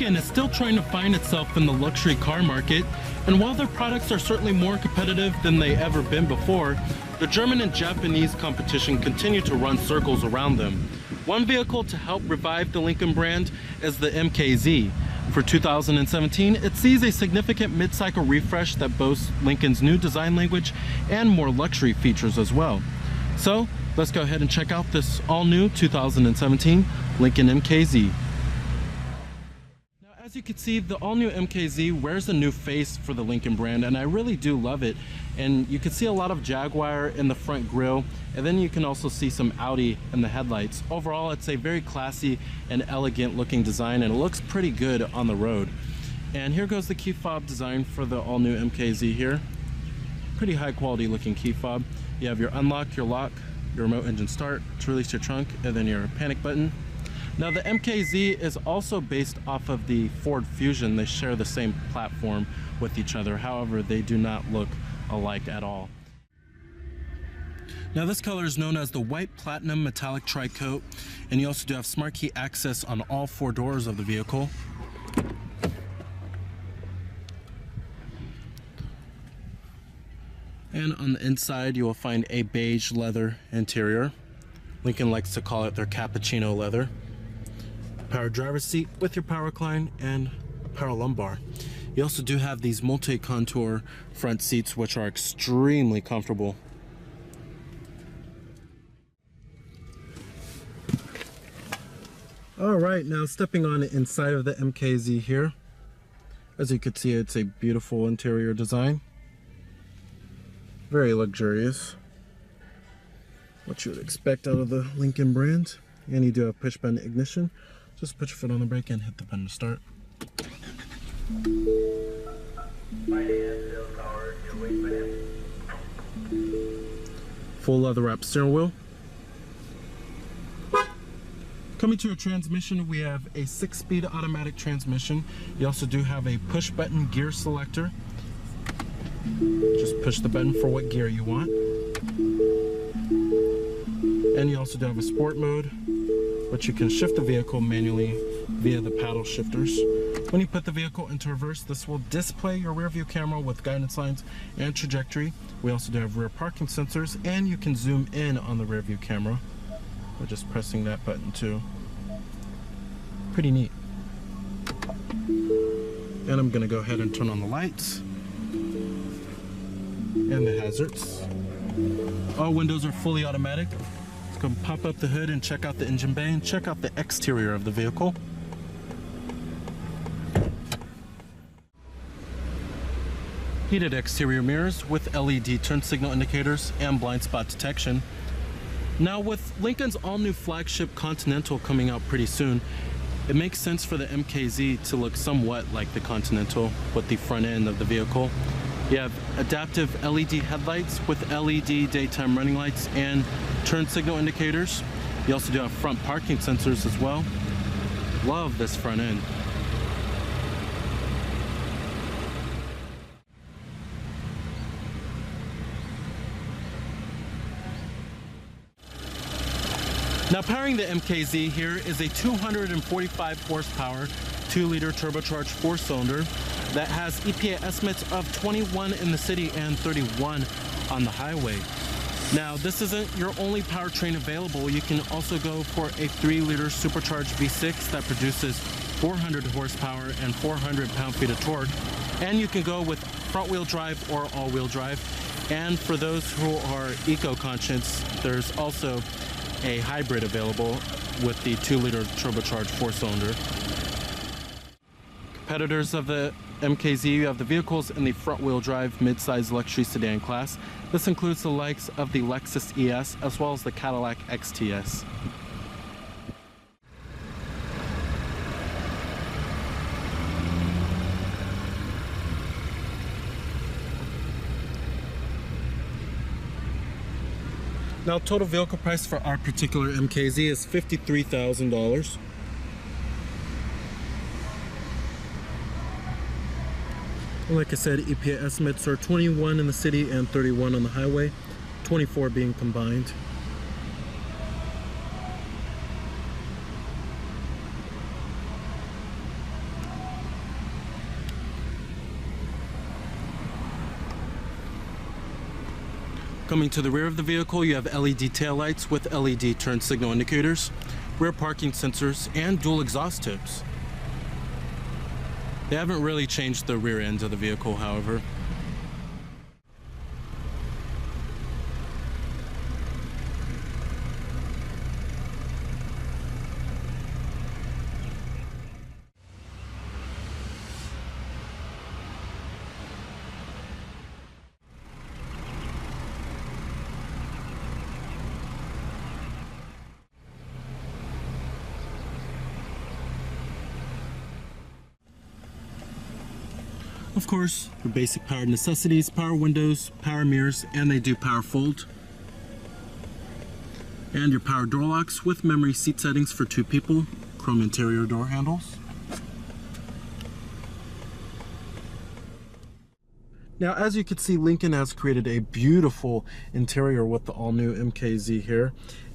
Lincoln is still trying to find itself in the luxury car market, and while their products are certainly more competitive than they ever been before, the German and Japanese competition continue to run circles around them. One vehicle to help revive the Lincoln brand is the MKZ. For 2017, it sees a significant mid-cycle refresh that boasts Lincoln's new design language and more luxury features as well. So let's go ahead and check out this all-new 2017 Lincoln Mkz. Now, as you can see, the all-new MKZ wears a new face for the Lincoln brand, and I really do love it. And you can see a lot of Jaguar in the front grille, and then you can also see some Audi in the headlights. Overall, it's a very classy and elegant looking design, and it looks pretty good on the road. And here goes the key fob design for the all-new MKZ here. Pretty high quality looking key fob. You have your unlock, your lock, your remote engine start to release your trunk, and then your panic button. Now the MKZ is also based off of the Ford Fusion. They share the same platform with each other. However, they do not look alike at all. Now this color is known as the white platinum metallic tri-coat, and you also do have smart key access on all four doors of the vehicle. And on the inside you will find a beige leather interior. Lincoln likes to call it their cappuccino leather. Power driver's seat with your power recline and power lumbar. You also do have these multi-contour front seats, which are extremely comfortable. All right, now stepping on the inside of the MKZ here. As you can see, it's a beautiful interior design. Very luxurious. What you would expect out of the Lincoln brand. And you do have push button ignition. Just put your foot on the brake and hit the button to start. Full leather wrapped steering wheel. Coming to a transmission, we have a 6-speed automatic transmission. You also do have a push button gear selector. Just push the button for what gear you want. And you also do have a sport mode, which you can shift the vehicle manually via the paddle shifters. When you put the vehicle into reverse, this will display your rear view camera with guidance lines and trajectory. We also do have rear parking sensors, and you can zoom in on the rear view camera by just pressing that button too. Pretty neat. And I'm gonna go ahead and turn on the lights and the hazards. All windows are fully automatic. Let's go pop up the hood and check out the engine bay and check out the exterior of the vehicle. Heated exterior mirrors with LED turn signal indicators and blind spot detection. Now with Lincoln's all-new flagship Continental coming out pretty soon, it makes sense for the MKZ to look somewhat like the Continental with the front end of the vehicle. You have adaptive LED headlights with LED daytime running lights and turn signal indicators. You also do have front parking sensors as well. Love this front end. Now powering the MKZ here is a 245 horsepower, 2-liter turbocharged 4-cylinder that has EPA estimates of 21 in the city and 31 on the highway. Now this isn't your only powertrain available. You can also go for a 3-liter supercharged V6 that produces 400 horsepower and 400 pound-feet of torque. And you can go with front-wheel drive or all-wheel drive. And for those who are eco-conscious, there's also a hybrid available with the 2-liter turbocharged 4-cylinder. Competitors of the MKZ, you have the vehicles in the front-wheel drive mid-size luxury sedan class. This includes the likes of the Lexus ES as well as the Cadillac XTS. Now, total vehicle price for our particular MKZ is $53,000. Like I said, EPA estimates are 21 in the city and 31 on the highway, 24 being combined. Coming to the rear of the vehicle, you have LED taillights with LED turn signal indicators, rear parking sensors, and dual exhaust tips. They haven't really changed the rear end of the vehicle, however. Of course, your basic power necessities, power windows, power mirrors, and they do power fold. And your power door locks with memory seat settings for 2 people, chrome interior door handles. Now, as you can see, Lincoln has created a beautiful interior with the all-new MKZ here,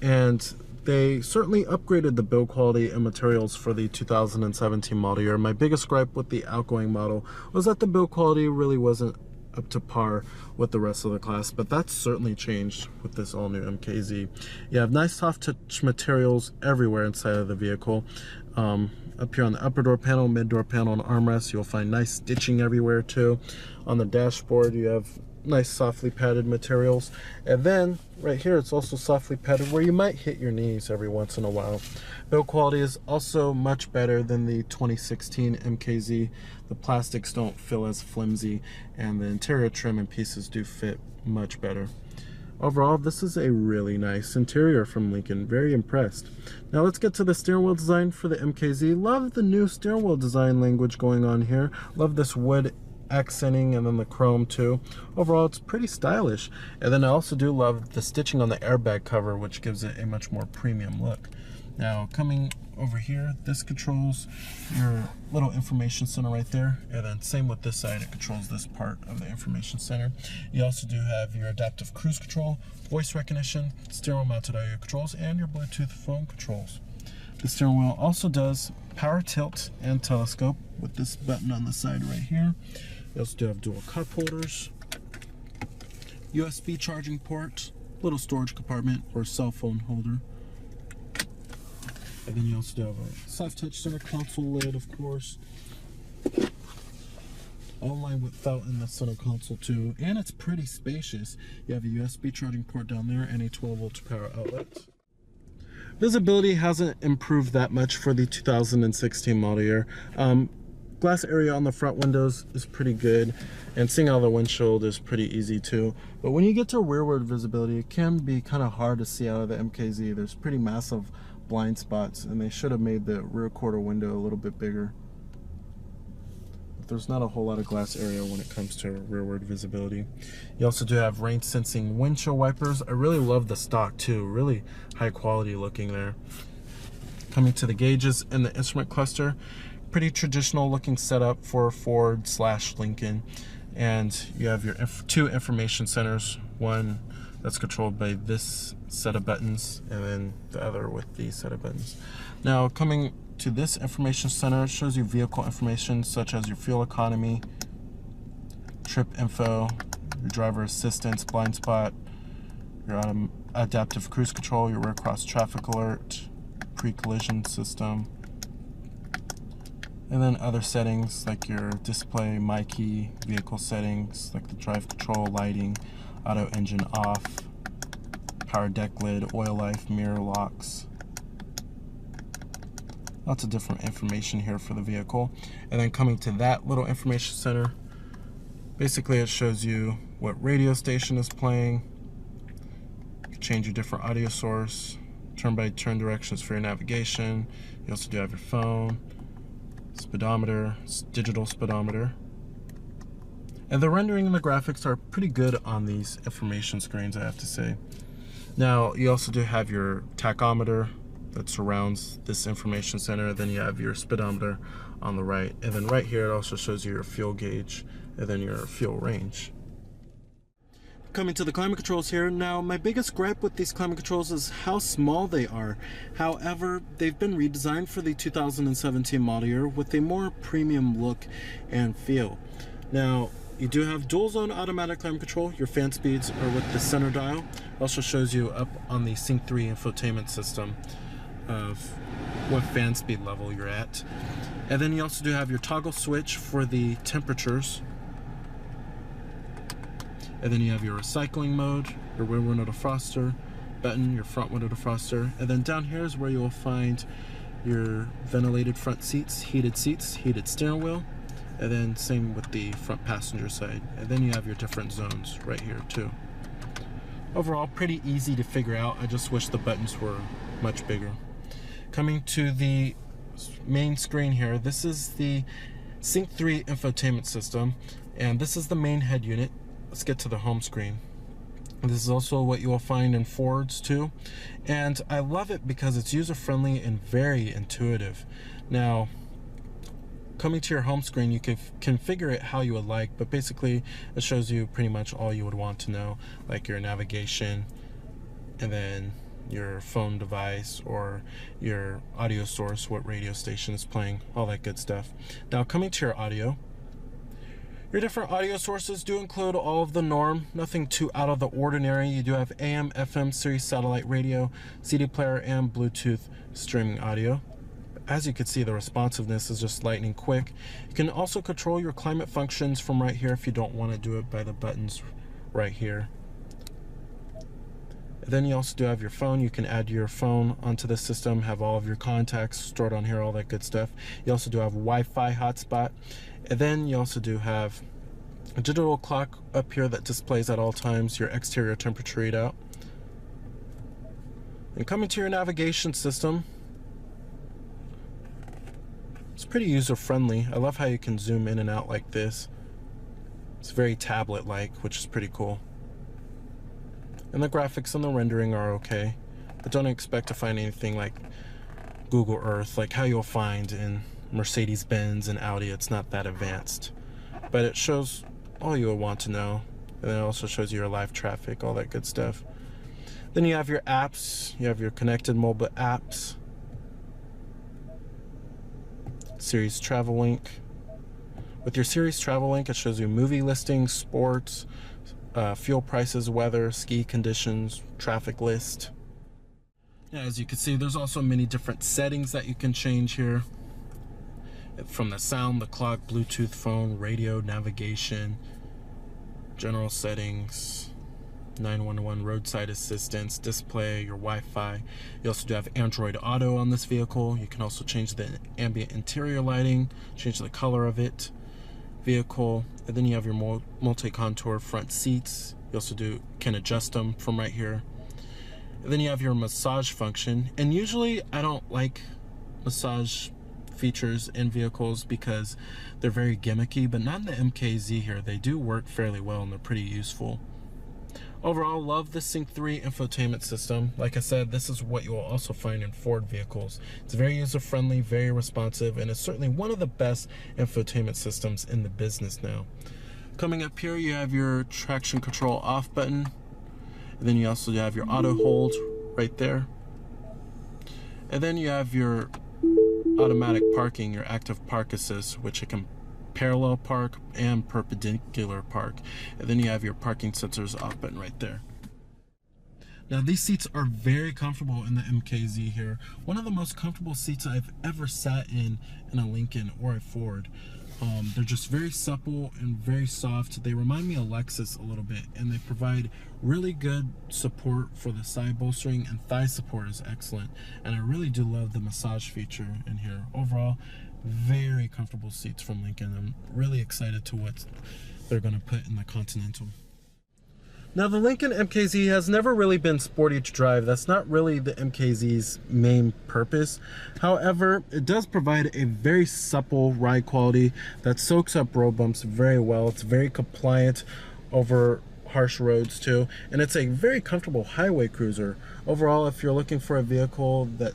and they certainly upgraded the build quality and materials for the 2017 model year. My biggest gripe with the outgoing model was that the build quality really wasn't up to par with the rest of the class, but that's certainly changed with this all-new MKZ. You have nice soft touch materials everywhere inside of the vehicle. Up here on the upper door panel, mid door panel, and armrests, you'll find nice stitching everywhere too. On the dashboard, you have nice softly padded materials, and then right here it's also softly padded where you might hit your knees every once in a while. Build quality is also much better than the 2016 MKZ. The plastics don't feel as flimsy, and the interior trim and pieces do fit much better. Overall, this is a really nice interior from Lincoln. Very impressed. Now let's get to the steering wheel design for the MKZ. Love the new steering wheel design language going on here. Love this wood accenting and then the chrome too. Overall, it's pretty stylish. And then I also do love the stitching on the airbag cover, which gives it a much more premium look. Now coming over here, this controls your little information center right there, and then same with this side, it controls this part of the information center. You also do have your adaptive cruise control, voice recognition, steering wheel mounted audio controls, and your Bluetooth phone controls. The steering wheel also does power tilt and telescope with this button on the side right here. You also do have dual cup holders, USB charging port, little storage compartment or cell phone holder. And then you also do have a soft touch center console lid, of course. All lined with felt in the center console too, and it's pretty spacious. You have a USB charging port down there and a 12-volt power outlet. Visibility hasn't improved that much for the 2016 model year. Glass area on the front windows is pretty good, and seeing out of the windshield is pretty easy too. But when you get to rearward visibility, it can be kind of hard to see out of the MKZ. There's pretty massive blind spots, and they should have made the rear quarter window a little bit bigger. But there's not a whole lot of glass area when it comes to rearward visibility. You also do have rain sensing windshield wipers. I really love the stock too, really high quality looking there. Coming to the gauges and the instrument cluster, pretty traditional looking setup for Ford/Lincoln. And you have your 2 information centers, one that's controlled by this set of buttons, and then the other with these set of buttons. Now coming to this information center, it shows you vehicle information such as your fuel economy, trip info, your driver assistance, blind spot, your adaptive cruise control, your rear cross traffic alert, pre-collision system, and then other settings like your display, my key, vehicle settings like the drive control, lighting, auto engine off, power deck lid, oil life, mirror locks. Lots of different information here for the vehicle. And then coming to that little information center, basically it shows you what radio station is playing. You can change your different audio source, turn-by-turn directions for your navigation. You also do have your phone, speedometer, digital speedometer. And the rendering and the graphics are pretty good on these information screens, I have to say. Now, you also do have your tachometer that surrounds this information center. Then you have your speedometer on the right. And then right here, it also shows you your fuel gauge and then your fuel range. Coming to the climate controls here. Now, my biggest gripe with these climate controls is how small they are. However, they've been redesigned for the 2017 model year with a more premium look and feel. Now, You do have dual zone automatic climate control. Your fan speeds are with the center dial. It also shows you up on the Sync 3 infotainment system of what fan speed level you're at. And then you also do have your toggle switch for the temperatures. And then you have your recycling mode, your rear window defroster button, your front window defroster. And then down here is where you'll find your ventilated front seats, heated steering wheel. And then same with the front passenger side. And then you have your different zones right here too. Overall, pretty easy to figure out. I just wish the buttons were much bigger. Coming to the main screen here, this is the Sync 3 infotainment system, and this is the main head unit. Let's get to the home screen. This is also what you will find in Fords too, and I love it because it's user-friendly and very intuitive. Now, coming to your home screen, you can configure it how you would like, but basically it shows you pretty much all you would want to know, like your navigation, and then your phone device or your audio source, what radio station is playing, all that good stuff. Now, coming to your audio, your different audio sources do include all of the norm, nothing too out of the ordinary. You do have AM, FM, Sirius satellite radio, CD player, and Bluetooth streaming audio. As you can see, the responsiveness is just lightning quick. You can also control your climate functions from right here if you don't want to do it by the buttons right here. And then you also do have your phone. You can add your phone onto the system, have all of your contacts stored on here, all that good stuff. You also do have Wi-Fi hotspot. And then you also do have a digital clock up here that displays at all times your exterior temperature readout. And coming to your navigation system, it's pretty user-friendly. I love how you can zoom in and out like this. It's very tablet-like, which is pretty cool. And the graphics and the rendering are okay, but don't expect to find anything like Google Earth, like how you'll find in Mercedes-Benz and Audi. It's not that advanced, but it shows all you would want to know. And then it also shows you your live traffic, all that good stuff. Then you have your apps. You have your connected mobile apps, Sirius Travel Link. With your Sirius Travel Link, it shows you movie listings, sports, fuel prices, weather, ski conditions, traffic list. Yeah, as you can see, there's also many different settings that you can change here. From the sound, the clock, Bluetooth phone, radio, navigation, general settings, 911 roadside assistance, display, your Wi-Fi. You also do have Android Auto on this vehicle. You can also change the ambient interior lighting, change the color of it, vehicle, and then you have your multi-contour front seats. You also can adjust them from right here. And then you have your massage function, and usually I don't like massage features in vehicles because they're very gimmicky, but not in the MKZ here. They do work fairly well and they're pretty useful. Overall, love the Sync 3 infotainment system. Like I said, this is what you will also find in Ford vehicles. It's very user-friendly, very responsive, and it's certainly one of the best infotainment systems in the business now. Coming up here, you have your traction control off button, and then you also have your auto hold right there. And then you have your automatic parking, your active park assist, which it can parallel park and perpendicular park. And then you have your parking sensors off button right there. Now, these seats are very comfortable in the MKZ here. One of the most comfortable seats I've ever sat in a Lincoln or a Ford. They're just very supple and very soft. They remind me of Lexus a little bit, and they provide really good support for the side bolstering, and thigh support is excellent. And I really do love the massage feature in here. Overall, very comfortable seats from Lincoln. I'm really excited to what they're going to put in the Continental. Now, the Lincoln MKZ has never really been sporty to drive. That's not really the MKZ's main purpose. However, it does provide a very supple ride quality that soaks up road bumps very well. It's very compliant over harsh roads too, and it's a very comfortable highway cruiser. Overall, if you're looking for a vehicle that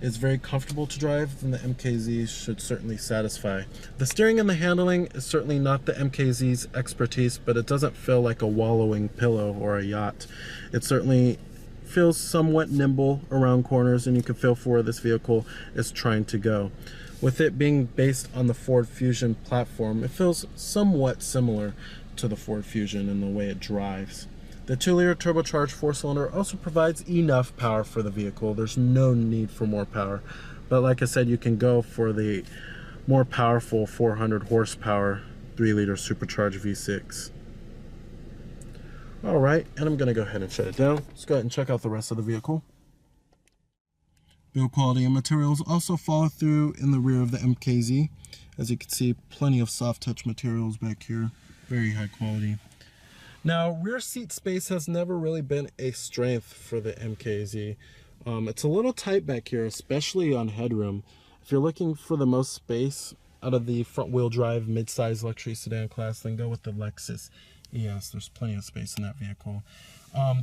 is very comfortable to drive, then the MKZ should certainly satisfy. The steering and the handling is certainly not the MKZ's expertise, but it doesn't feel like a wallowing pillow or a yacht. It certainly feels somewhat nimble around corners, and you can feel for where this vehicle is trying to go. With it being based on the Ford Fusion platform, it feels somewhat similar to the Ford Fusion in the way it drives. The 2-liter turbocharged 4-cylinder also provides enough power for the vehicle. There's no need for more power. But like I said, you can go for the more powerful 400 horsepower 3-liter supercharged V6. Alright, and I'm going to go ahead and shut it down. Let's go ahead and check out the rest of the vehicle. Build quality and materials also follow through in the rear of the MKZ. As you can see, plenty of soft touch materials back here. Very high quality. Now, rear seat space has never really been a strength for the MKZ. It's a little tight back here, especially on headroom. If you're looking for the most space out of the front-wheel drive mid-size luxury sedan class, then go with the Lexus ES. There's plenty of space in that vehicle.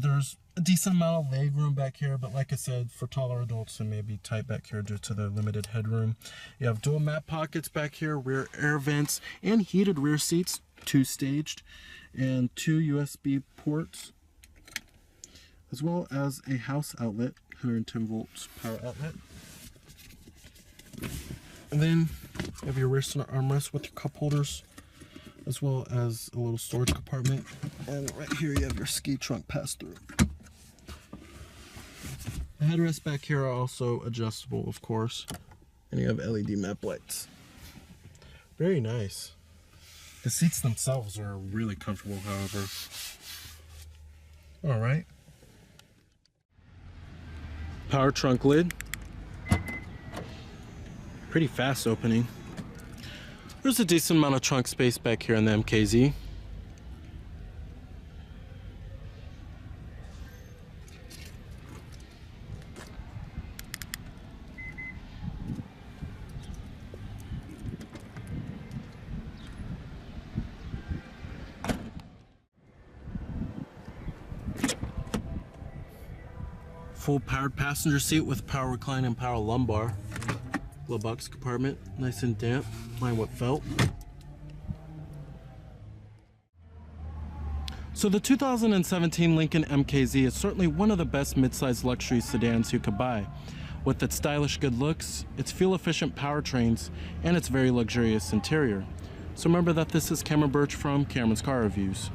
There's a decent amount of leg room back here, but like I said, for taller adults, it may be tight back here due to the limited headroom. You have dual map pockets back here, rear air vents, and heated rear seats, 2-staged, and 2 USB ports, as well as a house outlet, 110 volts power outlet. And then you have your rear center armrest with your cup holders, as well as a little storage compartment. And right here you have your ski trunk pass-through. The headrests back here are also adjustable, of course, and you have LED map lights. Very nice. The seats themselves are really comfortable, however. Alright. Power trunk lid. Pretty fast opening. There's a decent amount of trunk space back here in the MKZ. Full powered passenger seat with power recline and power lumbar. Glove box compartment, nice and damp, mine with felt. So the 2017 Lincoln MKZ is certainly one of the best mid-size luxury sedans you could buy. With its stylish good looks, its fuel-efficient powertrains, and its very luxurious interior. So remember that this is Cameron Birch from Cameron's Car Reviews.